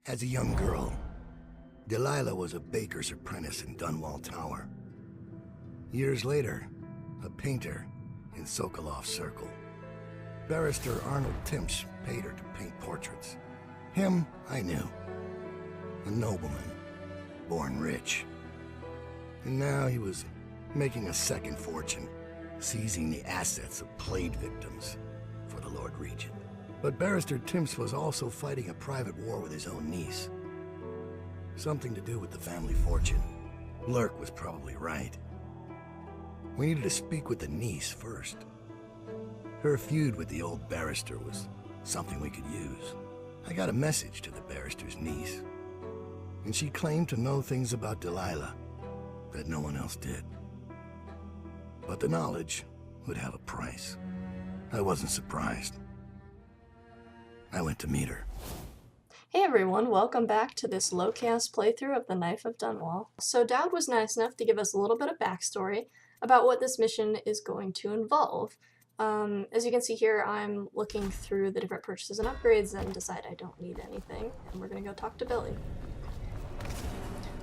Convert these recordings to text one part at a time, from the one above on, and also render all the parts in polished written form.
As a young girl, Delilah was a baker's apprentice in Dunwall Tower. Years later, a painter in Sokolov Circle. Barrister Arnold Timsh paid her to paint portraits. Him, I knew. A nobleman, born rich. And now he was making a second fortune, seizing the assets of plague victims for the Lord Regent. But Barrister Timsh was also fighting a private war with his own niece. Something to do with the family fortune. Lurk was probably right. We needed to speak with the niece first. Her feud with the old barrister was something we could use. I got a message to the barrister's niece, and she claimed to know things about Delilah that no one else did. But the knowledge would have a price. I wasn't surprised. I went to meet her. Hey everyone, welcome back to this low-chaos playthrough of the Knife of Dunwall. So Daud was nice enough to give us a little bit of backstory about what this mission is going to involve. As you can see here, I'm looking through the different purchases and upgrades and decide I don't need anything, and we're going to go talk to Billy.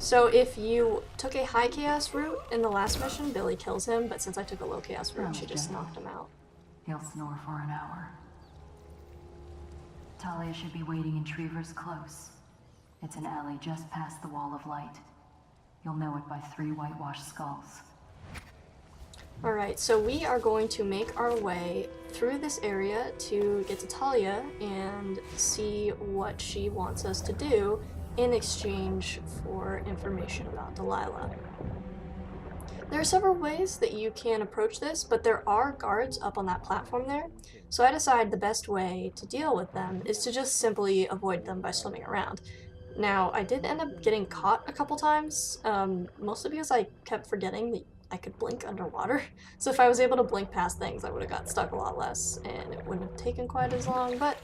So if you took a high chaos route in the last mission, Billy kills him, but since I took a low chaos route, she just knocked him out. He'll snore for an hour. Talia should be waiting in Trevor's Close. It's an alley just past the Wall of Light. You'll know it by 3 whitewashed skulls. Alright, so we are going to make our way through this area to get to Talia and see what she wants us to do in exchange for information about Delilah. There are several ways that you can approach this, but there are guards up on that platform there, so I decided the best way to deal with them is to just simply avoid them by swimming around. Now, I did end up getting caught a couple times, mostly because I kept forgetting that I could blink underwater. So if I was able to blink past things, I would have got stuck a lot less, and it wouldn't have taken quite as long, but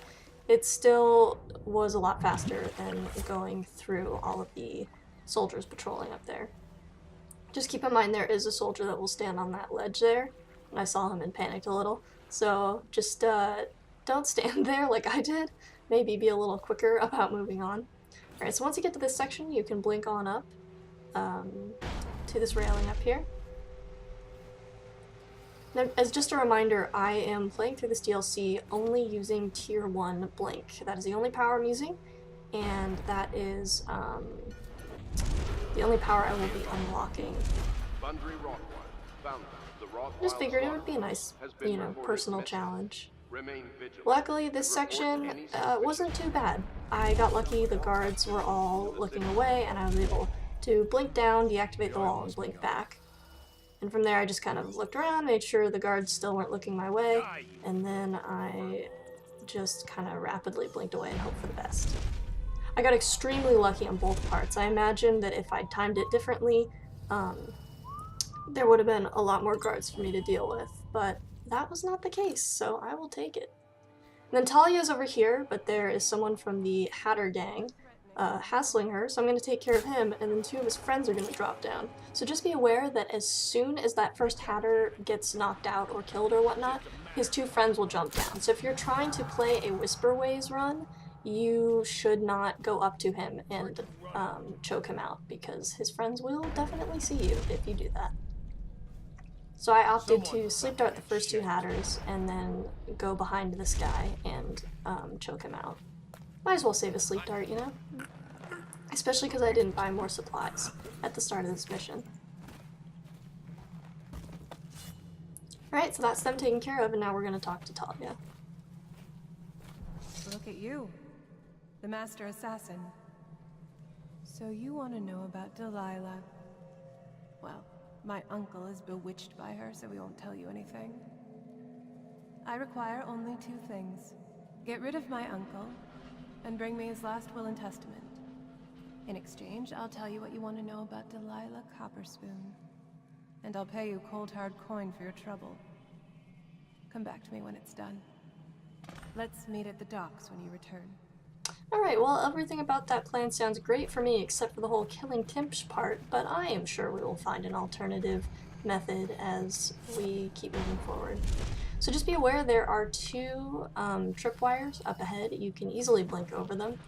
it still was a lot faster than going through all of the soldiers patrolling up there. Just keep in mind there is a soldier that will stand on that ledge there, and I saw him and panicked a little. So just don't stand there like I did. Maybe be a little quicker about moving on. Alright, so once you get to this section, you can blink on up to this railing up here. Now, as just a reminder, I am playing through this DLC only using Tier 1 Blink. That is the only power I'm using, and that is the only power I will be unlocking. I just figured it would be a nice, personal challenge. Luckily, this section wasn't too bad. I got lucky, the guards were all looking away, and I was able to blink down, deactivate the wall, and blink back. And from there I just kind of looked around, made sure the guards still weren't looking my way, and then I just kind of rapidly blinked away and hoped for the best. I got extremely lucky on both parts. I imagine that if I'd timed it differently, there would have been a lot more guards for me to deal with, but that was not the case, so I will take it. And then Talia's over here, but there is someone from the Hatter gang hassling her, so I'm going to take care of him, and then 2 of his friends are going to drop down. So just be aware that as soon as that first Hatter gets knocked out or killed or whatnot, his 2 friends will jump down. So if you're trying to play a Whisperways run, you should not go up to him and choke him out, because his friends will definitely see you if you do that. So I opted to sleep dart the first 2 Hatters and then go behind this guy and choke him out. Might as well save a sleep dart, you know? Especially because I didn't buy more supplies at the start of this mission. Alright, so that's them taken care of, and now we're going to talk to Talia. Look at you, the master assassin. So you want to know about Delilah? Well, my uncle is bewitched by her, so we won't tell you anything. I require only 2 things. Get rid of my uncle, and bring me his last will and testament. In exchange, I'll tell you what you want to know about Delilah Copperspoon. And I'll pay you cold hard coin for your trouble. Come back to me when it's done. Let's meet at the docks when you return. Alright, well, everything about that plan sounds great for me, except for the whole killing Timsh part, but I am sure we will find an alternative method as we keep moving forward. So just be aware there are 2 tripwires up ahead. You can easily blink over them.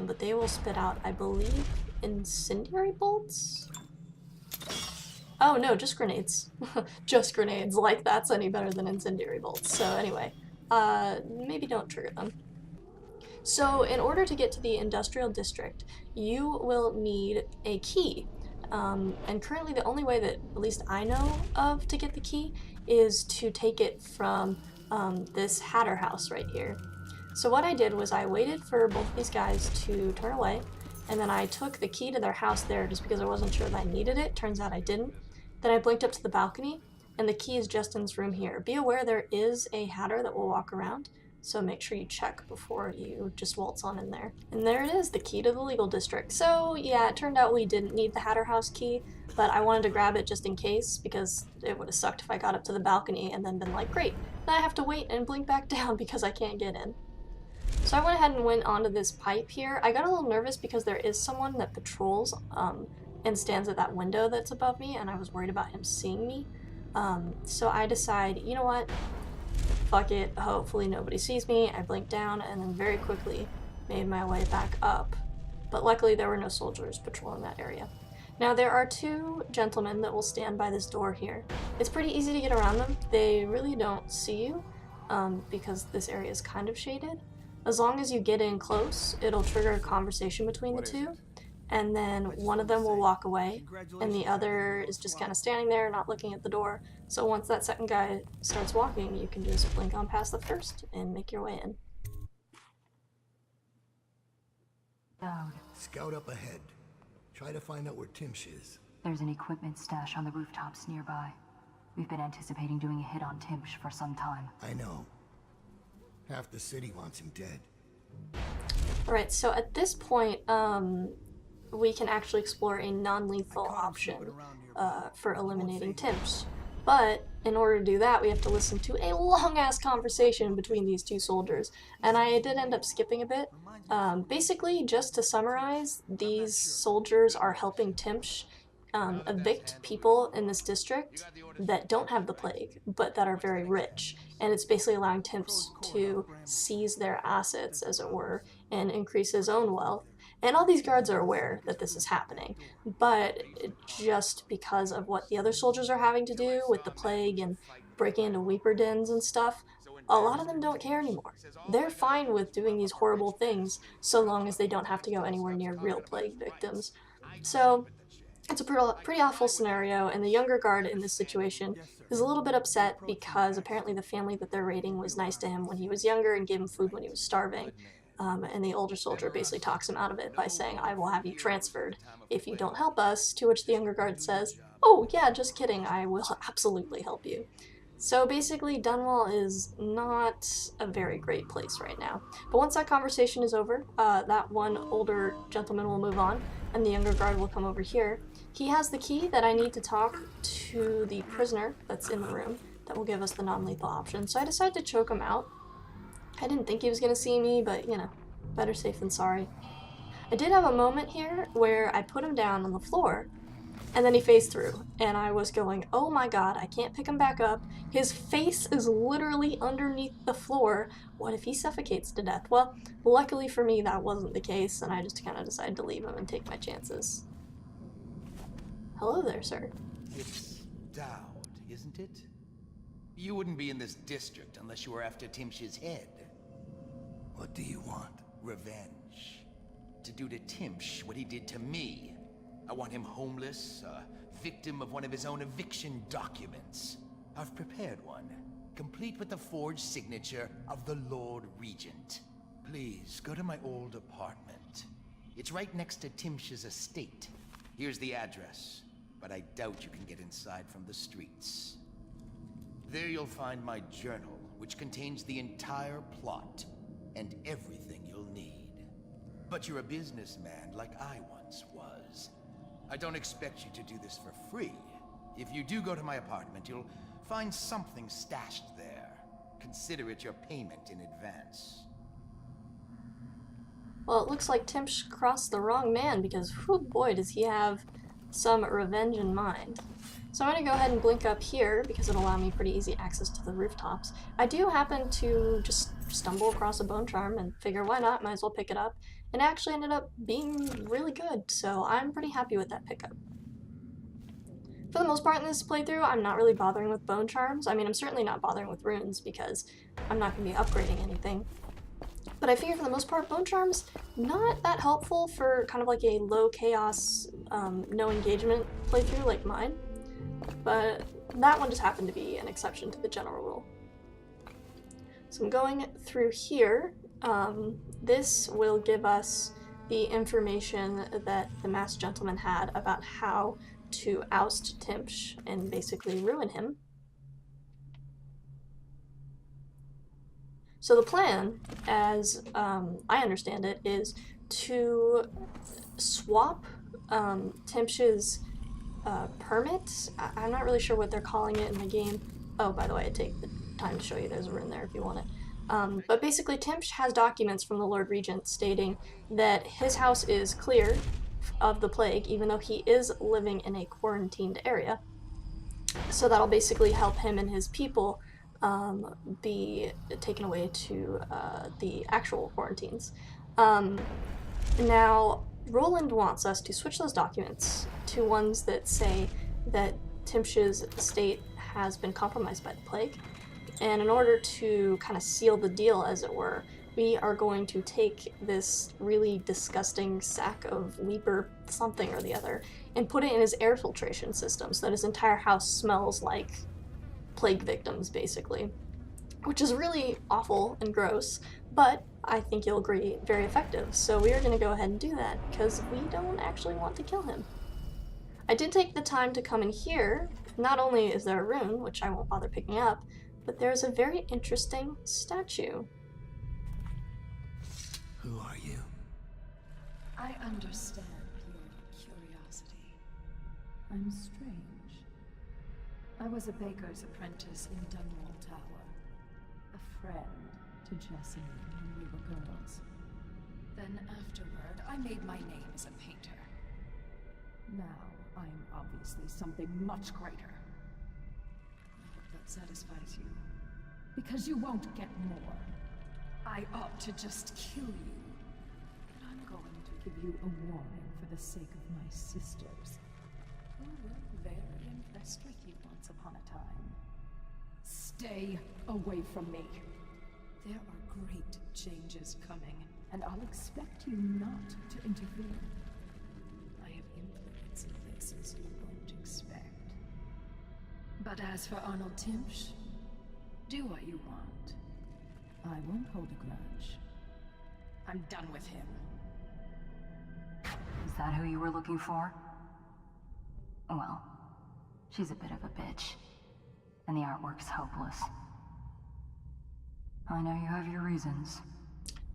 but they will spit out, I believe, incendiary bolts? Oh no, just grenades. Just grenades, like that's any better than incendiary bolts. So anyway, maybe don't trigger them. So in order to get to the industrial district, you will need a key. And currently the only way that at least I know of to get the key is to take it from this Hatter house right here. So what I did was I waited for both these guys to turn away, and then I took the key to their house there just because I wasn't sure that I needed it. Turns out I didn't. Then I blinked up to the balcony, and the key is just in this room here. Be aware there is a Hatter that will walk around, so make sure you check before you just waltz on in there. And there it is, the key to the legal district. So yeah, it turned out we didn't need the Hatter house key, but I wanted to grab it just in case, because it would have sucked if I got up to the balcony and then been like, great, now I have to wait and blink back down because I can't get in. So I went ahead and went onto this pipe here. I got a little nervous because there is someone that patrols and stands at that window that's above me, and I was worried about him seeing me. So I decide, you know what, fuck it, hopefully nobody sees me. I blinked down and then very quickly made my way back up. But luckily there were no soldiers patrolling that area. Now there are two gentlemen that will stand by this door here. It's pretty easy to get around them. They really don't see you because this area is kind of shaded. As long as you get in close, it'll trigger a conversation between the two, and then one of them will walk away, and the other is just kind of standing there, not looking at the door. So once that second guy starts walking, you can just blink on past the first and make your way in. Daud, Scout up ahead. Try to find out where Timsh is. there's an equipment stash on the rooftops nearby. We've been anticipating doing a hit on Timsh for some time. I know. Half the city wants him dead. Alright, so at this point, we can actually explore a non-lethal option for eliminating Timsh. But in order to do that, we have to listen to a long-ass conversation between these two soldiers. And I did end up skipping a bit. Basically, just to summarize, these soldiers are helping Timsh evict people in this district that don't have the plague, but that are very rich. And it's basically allowing Timsh to seize their assets, as it were, and increase his own wealth. And all these guards are aware that this is happening, but just because of what the other soldiers are having to do with the plague and breaking into Weeper dens and stuff, a lot of them don't care anymore. They're fine with doing these horrible things so long as they don't have to go anywhere near real plague victims. So it's a pretty awful scenario, and the younger guard in this situation is a little bit upset because apparently the family that they're raiding was nice to him when he was younger and gave him food when he was starving. And the older soldier basically talks him out of it by saying, I will have you transferred if you don't help us, to which the younger guard says, oh yeah, just kidding, I will absolutely help you. So basically, Dunwall is not a very great place right now. But once that conversation is over, that one older gentleman will move on, and the younger guard will come over here. He has the key that I need to talk to the prisoner that's in the room that will give us the non-lethal option. So I decided to choke him out. I didn't think he was going to see me, but, you know, better safe than sorry. I did have a moment here where I put him down on the floor, and then he phased through, and I was going, oh my god, I can't pick him back up. His face is literally underneath the floor. What if he suffocates to death? Well, luckily for me, that wasn't the case, and I just kind of decided to leave him and take my chances. Hello there, sir. It's Daud, isn't it? You wouldn't be in this district unless you were after Timsh's head. What do you want? Revenge. To do to Timsh what he did to me. I want him homeless, a victim of one of his own eviction documents. I've prepared one, complete with the forged signature of the Lord Regent. Please, go to my old apartment. It's right next to Timsh's estate. Here's the address, but I doubt you can get inside from the streets. There you'll find my journal, which contains the entire plot and everything you'll need. But you're a businessman like I once was. I don't expect you to do this for free. If you do go to my apartment, you'll find something stashed there. Consider it your payment in advance. Well, it looks like Timsh crossed the wrong man because, whew, boy, does he have some revenge in mind. So I'm going to go ahead and blink up here because it'll allow me pretty easy access to the rooftops. I do happen to just stumble across a bone charm and figure why not, might as well pick it up. and it actually ended up being really good, so I'm pretty happy with that pickup. For the most part in this playthrough, I'm not really bothering with bone charms. I mean, I'm certainly not bothering with runes because I'm not going to be upgrading anything. But I figure for the most part, bone charms, not that helpful for kind of like a low chaos, no engagement playthrough like mine. But that one just happened to be an exception to the general rule. So I'm going through here. This will give us the information that the masked gentleman had about how to oust Timpsh and basically ruin him. So the plan, as I understand it, is to swap Timpsh's permit. I'm not really sure what they're calling it in the game. Oh, by the way, I take the time to show you there's a rune there if you want it. But basically, Timpsh has documents from the Lord Regent stating that his house is clear of the plague, even though he is living in a quarantined area. So that'll basically help him and his people be taken away to the actual quarantines. Now, Roland wants us to switch those documents to ones that say that Timpsh's estate has been compromised by the plague. And in order to kind of seal the deal, as it were, we are going to take this really disgusting sack of Leaper something or the other and put it in his air filtration system so that his entire house smells like plague victims, basically. Which is really awful and gross, but I think you'll agree, very effective. So we are going to go ahead and do that, because we don't actually want to kill him. I did take the time to come in here. Not only is there a rune, which I won't bother picking up, but there's a very interesting statue. Who are you? I understand your curiosity. I'm strange. I was a baker's apprentice in Dunwall Tower. A friend to Jessie when we were girls. Then afterward, I made my name as a painter. Now, I'm obviously something much greater. I hope that satisfies you. Because you won't get more. I ought to just kill you. But I'm going to give you a warning for the sake of my sisters, who were very impressed with you once upon a time. Stay away from me. There are great changes coming, and I'll expect you not to interfere. I have influence in places you won't expect. But as for Arnold Timpsh, do what you want. I won't hold a grudge. I'm done with him. Is that who you were looking for? Well, she's a bit of a bitch, and the artwork's hopeless. I know you have your reasons.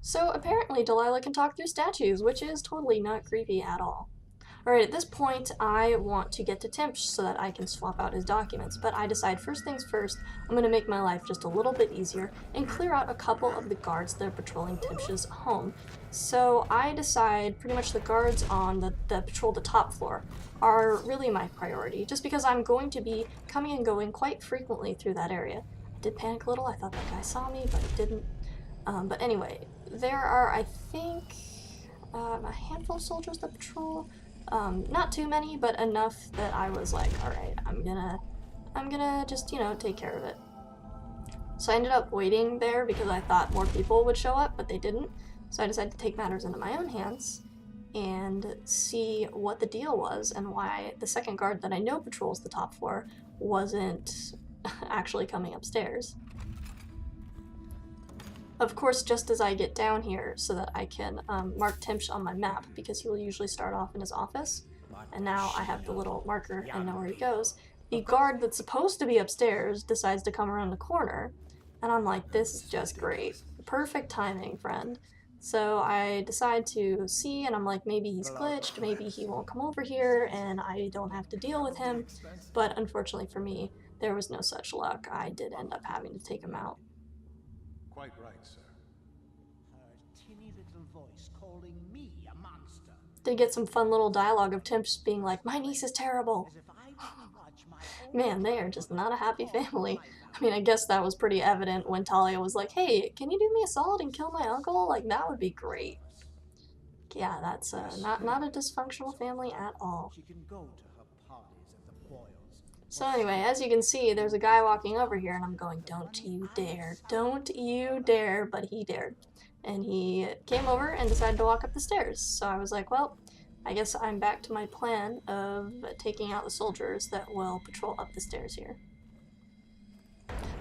So apparently Delilah can talk through statues, which is totally not creepy at all. Alright, at this point, I want to get to Timpsh so that I can swap out his documents, but I decide first things first, I'm going to make my life just a little bit easier and clear out a couple of the guards that are patrolling Timpsh's home. So I decide pretty much the guards on the patrol the top floor are really my priority, just because I'm going to be coming and going quite frequently through that area. I did panic a little, I thought that guy saw me, but he didn't. But anyway, there are, I think, a handful of soldiers that patrol. Not too many, but enough that I was like, alright, I'm gonna just, you know, take care of it. So I ended up waiting there because I thought more people would show up, but they didn't. So I decided to take matters into my own hands and see what the deal was and why the second guard that I know patrols the top floor wasn't actually coming upstairs. Of course, just as I get down here so that I can mark Timpsh on my map, because he will usually start off in his office, and now I have the little marker and know where he goes, the guard that's supposed to be upstairs decides to come around the corner, and I'm like, this is just great. Perfect timing, friend. So I decide to see, and I'm like, maybe he's glitched, maybe he won't come over here, and I don't have to deal with him, but unfortunately for me, there was no such luck. I did end up having to take him out. Quite right, sir. Her tinny little voice calling me a monster. Did get some fun little dialogue of Timpsh being like, my niece is terrible. As if I wouldn't watch my own Man, they are just not a happy family. I mean, I guess that was pretty evident when Talia was like, hey, can you do me a solid and kill my uncle? Like, that would be great. Yeah, that's not a dysfunctional family at all. She can go to her parties at the Boyles. So anyway, as you can see, there's a guy walking over here, and I'm going, don't you dare, don't you dare, but he dared. And he came over and decided to walk up the stairs. So I was like, well, I guess I'm back to my plan of taking out the soldiers that will patrol up the stairs here.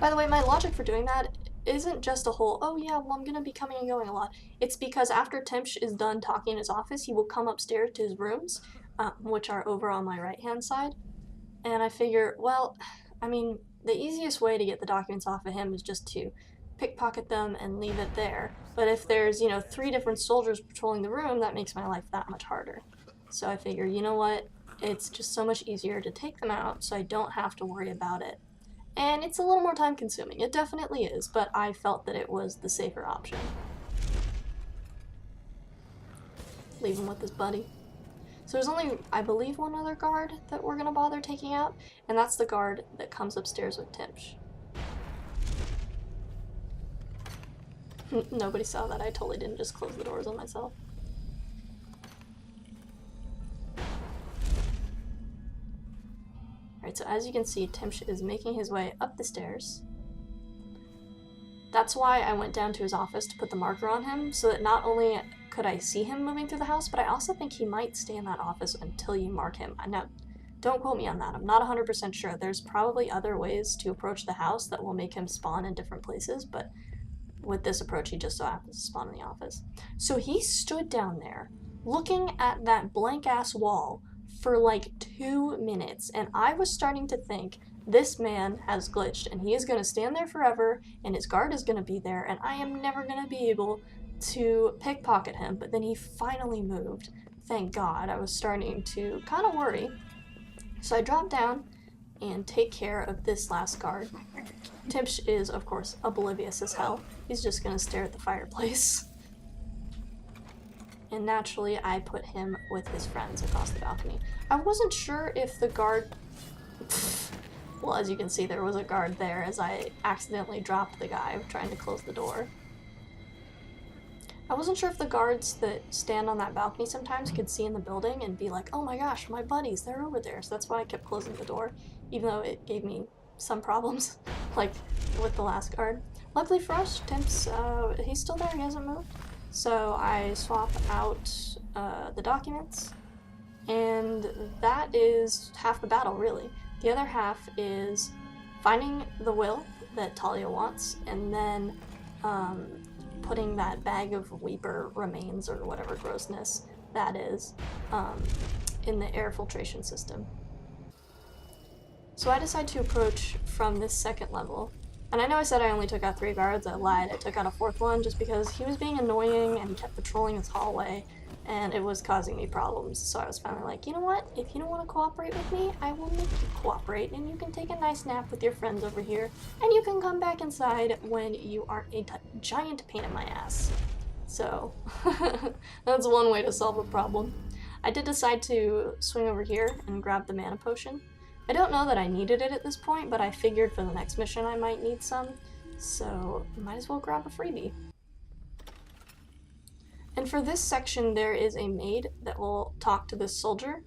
By the way, my logic for doing that isn't just a whole, oh yeah, well I'm gonna be coming and going a lot. It's because after Timsh is done talking in his office, he will come upstairs to his rooms, which are over on my right-hand side. And I figure, well, I mean, the easiest way to get the documents off of him is just to pickpocket them and leave it there. But if there's, you know, 3 different soldiers patrolling the room, that makes my life that much harder. So I figure, you know what, it's just so much easier to take them out so I don't have to worry about it. And it's a little more time consuming, it definitely is, but I felt that it was the safer option. Leave him with his buddy. So there's only, I believe, one other guard that we're gonna bother taking out, and that's the guard that comes upstairs with Timsh. Nobody saw that. I totally didn't just close the doors on myself. Alright, so as you can see, Timsh is making his way up the stairs. That's why I went down to his office to put the marker on him, so that not only could I see him moving through the house, but I also think he might stay in that office until you mark him. Now, don't quote me on that. I'm not 100% sure. There's probably other ways to approach the house that will make him spawn in different places, but with this approach, he just so happens to spawn in the office. So he stood down there, looking at that blank-ass wall for like 2 minutes, and I was starting to think, this man has glitched, and he is going to stand there forever, and his guard is going to be there, and I am never going to be able to pickpocket him. But then he finally moved. Thank God. I was starting to kind of worry. So I dropped down and take care of this last guard. Timsh is, of course, oblivious as hell. He's just going to stare at the fireplace. And naturally, I put him with his friends across the balcony. I wasn't sure if the guard... Well, as you can see, there was a guard there as I accidentally dropped the guy trying to close the door. I wasn't sure if the guards that stand on that balcony sometimes could see in the building and be like, oh my gosh, my buddies, they're over there. So that's why I kept closing the door, even though it gave me some problems, like with the last guard. Luckily for us, Tim's, he's still there, he hasn't moved. So I swap out the documents, and that is half the battle, really. The other half is finding the will that Talia wants, and then putting that bag of Weeper remains, or whatever grossness that is, in the air filtration system. So I decide to approach from this second level. And I know I said I only took out 3 guards, I lied. I took out a 4th one just because he was being annoying and kept patrolling his hallway, and it was causing me problems. So I was finally like, you know what? If you don't want to cooperate with me, I will make you cooperate, and you can take a nice nap with your friends over here, and you can come back inside when you aren't a giant pain in my ass. So, that's one way to solve a problem. I did decide to swing over here and grab the mana potion. I don't know that I needed it at this point, but I figured for the next mission I might need some, so might as well grab a freebie. And for this section, there is a maid that will talk to this soldier.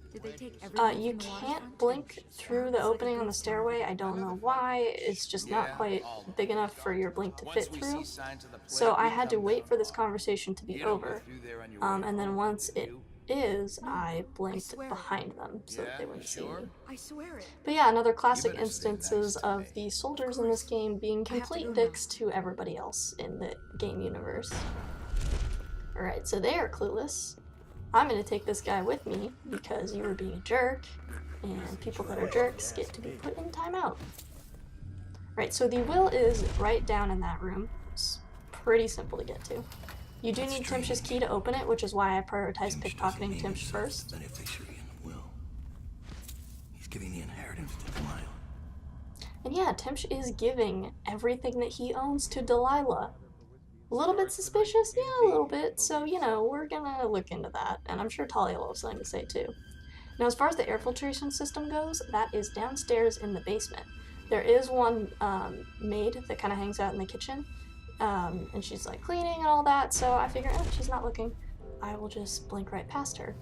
You can't blink through the opening on the stairway. I don't know why. It's just not quite big enough for your blink to fit through. So I had to wait for this conversation to be over. And then once it is, I blinked behind them so that they wouldn't see me. But yeah, another classic instances of the soldiers in this game being complete dicks to everybody else in the game universe. Alright, so they are clueless. I'm gonna take this guy with me because you were being a jerk, and people that are jerks get to be put in timeout. Right, so the will is right down in that room. It's pretty simple to get to. You do need Timsh's key to open it, which is why I prioritized pickpocketing Timsh first. Than if they should be in the will. He's giving the inheritance to Delilah. And yeah, Timsh is giving everything that he owns to Delilah. A little bit suspicious? Yeah, a little bit. So, you know, we're gonna look into that. And I'm sure Talia will have something to say too. Now, as far as the air filtration system goes, that is downstairs in the basement. There is one maid that kind of hangs out in the kitchen. And she's like cleaning and all that, so I figure, she's not looking. I will just blink right past her.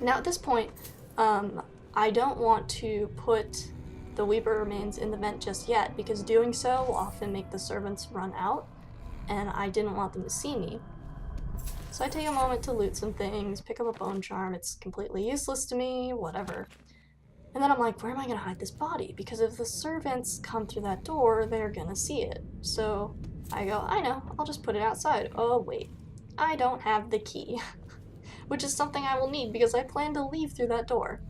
Now at this point, I don't want to put the Weeper remains in the vent just yet, because doing so will often make the servants run out, and I didn't want them to see me. So I take a moment to loot some things, pick up a bone charm. It's completely useless to me, whatever. And then I'm like, where am I gonna hide this body? Because if the servants come through that door, they're gonna see it. So I go, I know, I'll just put it outside. Oh wait, I don't have the key. Which is something I will need because I plan to leave through that door.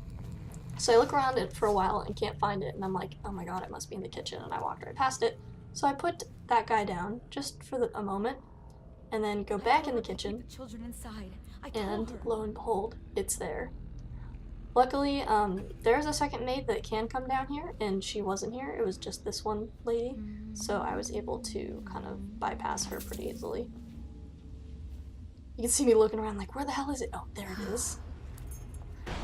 So I look around it for a while and can't find it, and I'm like, oh my god, it must be in the kitchen, and I walked right past it. So I put that guy down, just for a moment, and then go back in the kitchen, and lo and behold, it's there. Luckily, there's a second maid that can come down here, and she wasn't here, it was just this one lady, so I was able to kind of bypass her pretty easily. You can see me looking around like, where the hell is it? Oh, there it is.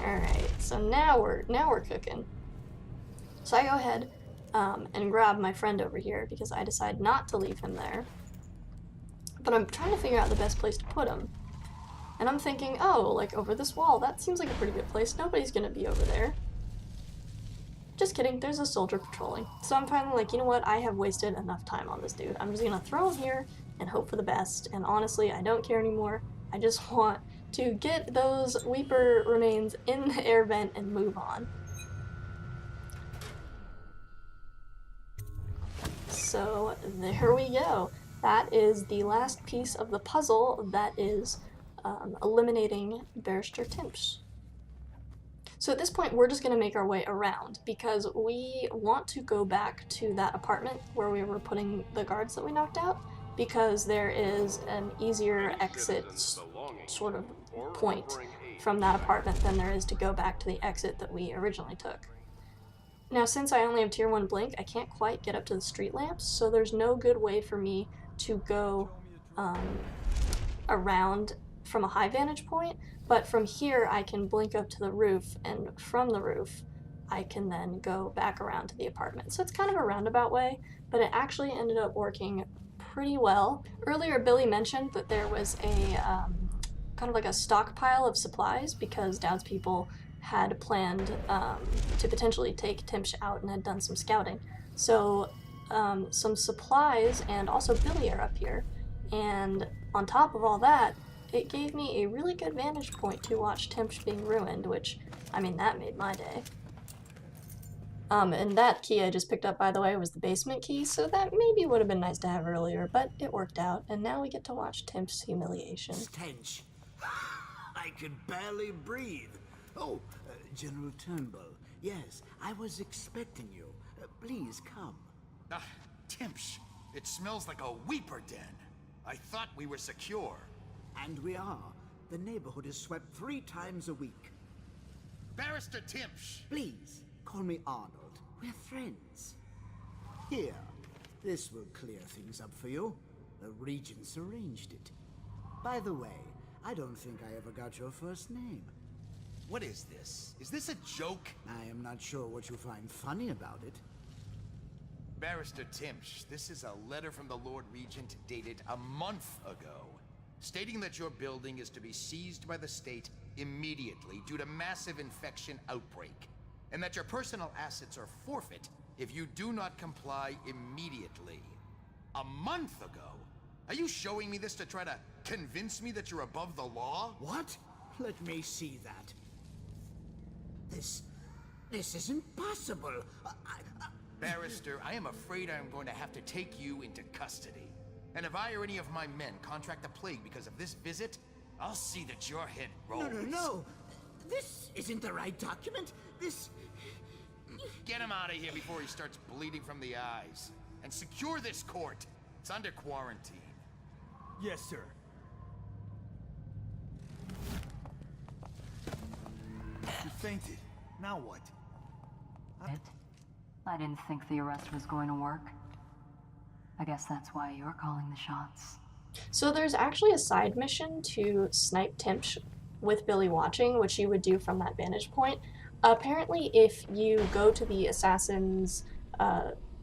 Alright, so now we're cooking. So I go ahead and grab my friend over here because I decide not to leave him there. But I'm trying to figure out the best place to put him. And I'm thinking, oh, like over this wall, that seems like a pretty good place. Nobody's gonna be over there. Just kidding, there's a soldier patrolling. So I'm finally like, you know what, I have wasted enough time on this dude. I'm just gonna throw him here and hope for the best. And honestly, I don't care anymore. I just want to get those Weeper remains in the air vent and move on. So there we go. That is the last piece of the puzzle that is eliminating Barrister Timsh. So at this point, we're just going to make our way around because we want to go back to that apartment where we were putting the guards that we knocked out, because there is an easier exit sort of point from that apartment than there is to go back to the exit that we originally took. Now, since I only have tier 1 blink, I can't quite get up to the street lamps, so there's no good way for me to go around from a high vantage point, but from here I can blink up to the roof, and from the roof I can then go back around to the apartment. So it's kind of a roundabout way, but it actually ended up working pretty well. Earlier Billy mentioned that there was a kind of like a stockpile of supplies because Daud's people had planned to potentially take Timsh out and had done some scouting. So some supplies and also Billy are up here, and on top of all that, it gave me a really good vantage point to watch Timsh being ruined, which, I mean, that made my day. And that key I just picked up, by the way, was the basement key, so that maybe would have been nice to have earlier, but it worked out, and now we get to watch Timsh's humiliation. Stench. I can barely breathe. Oh, General Turnbull. Yes, I was expecting you. Please come. Timsh, it smells like a Weeper den. I thought we were secure. And we are. The neighborhood is swept 3 times a week. Barrister Timsh! Please, call me Arnold. We're friends. Here, this will clear things up for you. The Regents arranged it. By the way, I don't think I ever got your first name. What is this? Is this a joke? I am not sure what you find funny about it. Barrister Timsh, this is a letter from the Lord Regent dated a month ago, stating that your building is to be seized by the state immediately due to massive infection outbreak, and that your personal assets are forfeit if you do not comply immediately. A month ago? Are you showing me this to try to convince me that you're above the law? What? Let me see that. This isn't possible. Barrister, I am afraid I am going to have to take you into custody. And if I or any of my men contract the plague because of this visit, I'll see that your head rolls. No. This isn't the right document. This... Get him out of here before he starts bleeding from the eyes. And secure this court. It's under quarantine. Yes, sir. You fainted. Now what? I didn't think the arrest was going to work. I guess that's why you're calling the shots. So there's actually a side mission to snipe Timsh with Billy watching, which you would do from that vantage point. Apparently, if you go to the assassin's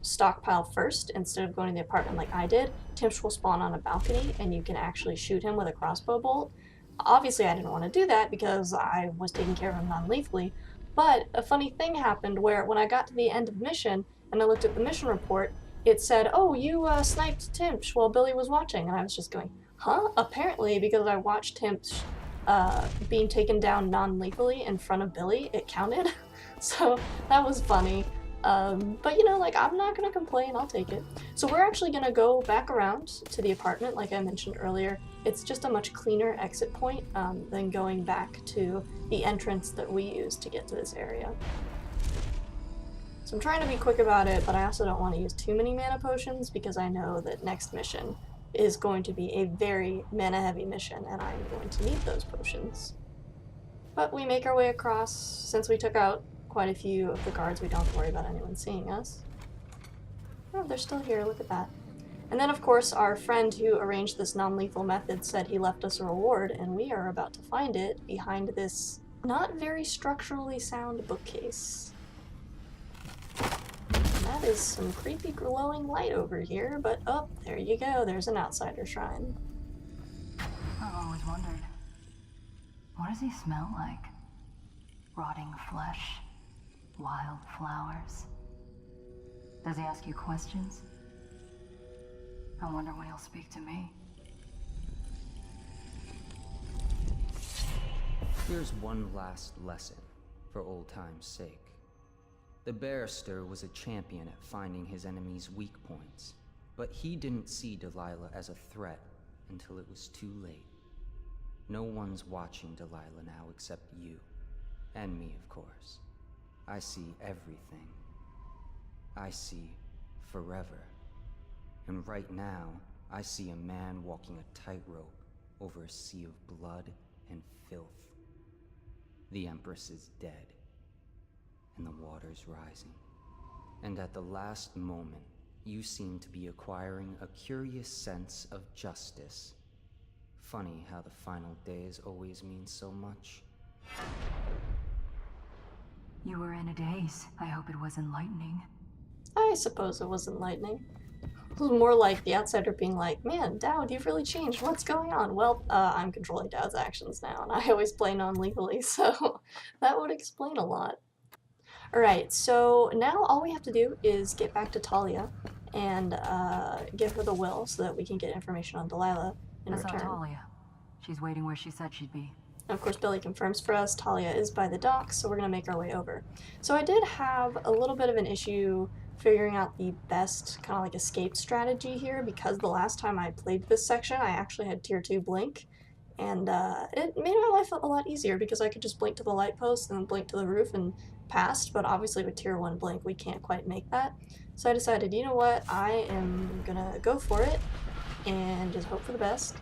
stockpile first, instead of going to the apartment like I did, Timsh will spawn on a balcony, and you can actually shoot him with a crossbow bolt. Obviously, I didn't want to do that because I was taking care of him non-lethally, but a funny thing happened where when I got to the end of the mission and I looked at the mission report, it said, oh, you sniped Timsh while Billy was watching, and I was just going, huh? Apparently, because I watched Timsh being taken down non-lethally in front of Billy, it counted. So that was funny. But you know, like, I'm not gonna complain, I'll take it. So we're actually gonna go back around to the apartment, like I mentioned earlier. It's just a much cleaner exit point than going back to the entrance that we used to get to this area. So I'm trying to be quick about it, but I also don't want to use too many mana potions because I know that next mission is going to be a very mana-heavy mission, and I'm going to need those potions. But we make our way across. Since we took out quite a few of the guards, we don't have to worry about anyone seeing us. Oh, they're still here, look at that. And then, of course, our friend who arranged this non-lethal method said he left us a reward, and we are about to find it behind this not very structurally sound bookcase. That is some creepy glowing light over here, but oh, there you go, there's an outsider shrine. I've always wondered, what does he smell like? Rotting flesh? Wild flowers? Does he ask you questions? I wonder when he'll speak to me. Here's one last lesson, for old time's sake. The barrister was a champion at finding his enemies' weak points, but he didn't see Delilah as a threat until it was too late. No one's watching Delilah now except you. And me, of course. I see everything. I see forever. And right now, I see a man walking a tightrope over a sea of blood and filth. The Empress is dead, and the water's rising. And at the last moment, you seem to be acquiring a curious sense of justice. Funny how the final days always mean so much. You were in a daze. I hope it was enlightening. I suppose it was enlightening. It was more like the outsider being like, man, Daud, you've really changed. What's going on? Well, I'm controlling Daud's actions now, and I always play non-legally, so that would explain a lot. Alright, so now all we have to do is get back to Talia and give her the will so that we can get information on Delilah in I saw return. Talia. She's waiting where she said she'd be. And of course, Billy confirms for us Talia is by the docks, so we're going to make our way over. So I did have a little bit of an issue figuring out the best kind of like escape strategy here, because the last time I played this section, I actually had Tier 2 Blink, and it made my life a lot easier because I could just blink to the light post and then blink to the roof and past, but obviously with Tier 1 Blink, we can't quite make that. So I decided, you know what, I am gonna go for it and just hope for the best,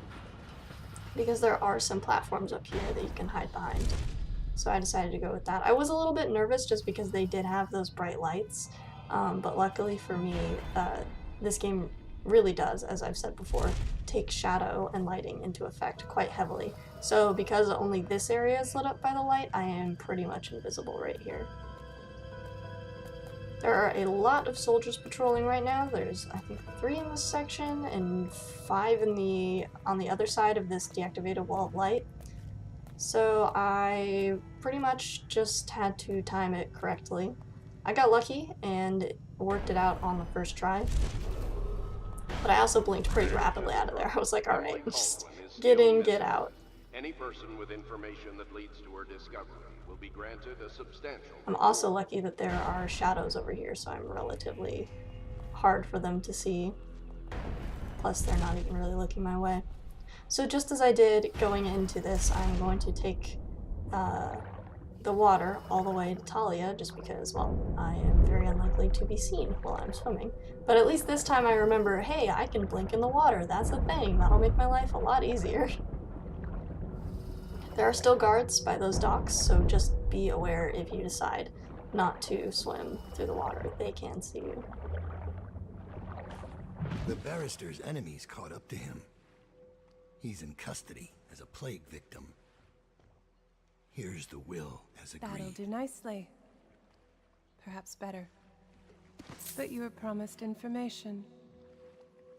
because there are some platforms up here that you can hide behind. So I decided to go with that. I was a little bit nervous just because they did have those bright lights, but luckily for me, this game really does, as I've said before, take shadow and lighting into effect quite heavily. So because only this area is lit up by the light, I am pretty much invisible right here. There are a lot of soldiers patrolling right now. There's, I think, 3 in this section and 5 on the other side of this deactivated wall of light. So I pretty much just had to time it correctly. I got lucky and worked it out on the first try. But I also blinked pretty rapidly out of there. I was like, alright, just get in, get out. Any person with information that leads to her discovery will be granted a substantial... I'm also lucky that there are shadows over here, so I'm relatively hard for them to see. Plus, they're not even really looking my way. So just as I did going into this, I'm going to take the water all the way to Talia, just because, well, I am very unlikely to be seen while I'm swimming. But at least this time I remember, hey, I can blink in the water. That's a thing. That'll make my life a lot easier. There are still guards by those docks, so just be aware if you decide not to swim through the water. They can see you. The barrister's enemies caught up to him. He's in custody as a plague victim. Here's the will as agreed. That'll do nicely. Perhaps better. But you were promised information.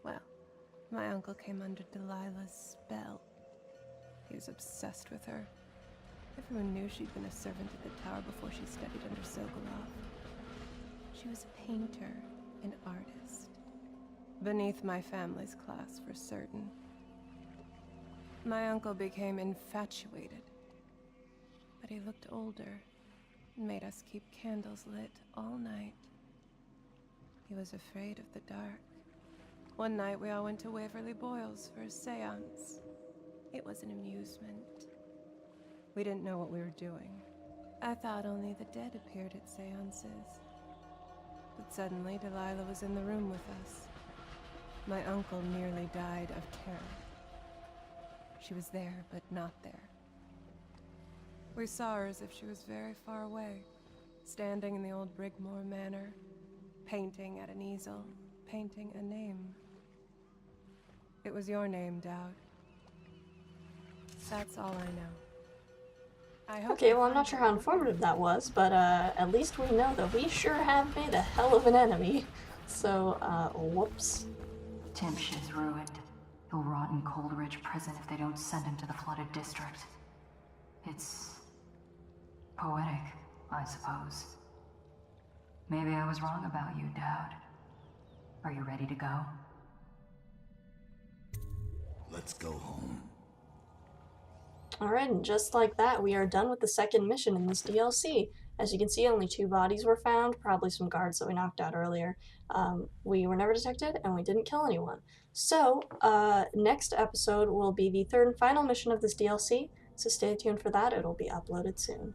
Well, my uncle came under Delilah's spell. He was obsessed with her. Everyone knew she'd been a servant at the tower before she studied under Sokolov. She was a painter, an artist. Beneath my family's class, for certain. My uncle became infatuated. But he looked older and made us keep candles lit all night. He was afraid of the dark. One night we all went to Waverly Boyle's for a seance. It was an amusement. We didn't know what we were doing. I thought only the dead appeared at seances. But suddenly Delilah was in the room with us. My uncle nearly died of terror. She was there, but not there. We saw her as if she was very far away, standing in the old Birgmore Manor, painting at an easel, painting a name. It was your name, Daud. That's all I know. Okay, well, I'm not sure how informative that was, but at least we know that we sure have made a hell of an enemy. So, whoops. Timsh is ruined. He'll rot in Coldridge prison if they don't send him to the flooded district. It's poetic, I suppose. Maybe I was wrong about you, Daud. Are you ready to go? Let's go home. Alright, and just like that, we are done with the second mission in this DLC. As you can see, only 2 bodies were found, probably some guards that we knocked out earlier. We were never detected, and we didn't kill anyone. So, next episode will be the 3rd and final mission of this DLC, so stay tuned for that, it'll be uploaded soon.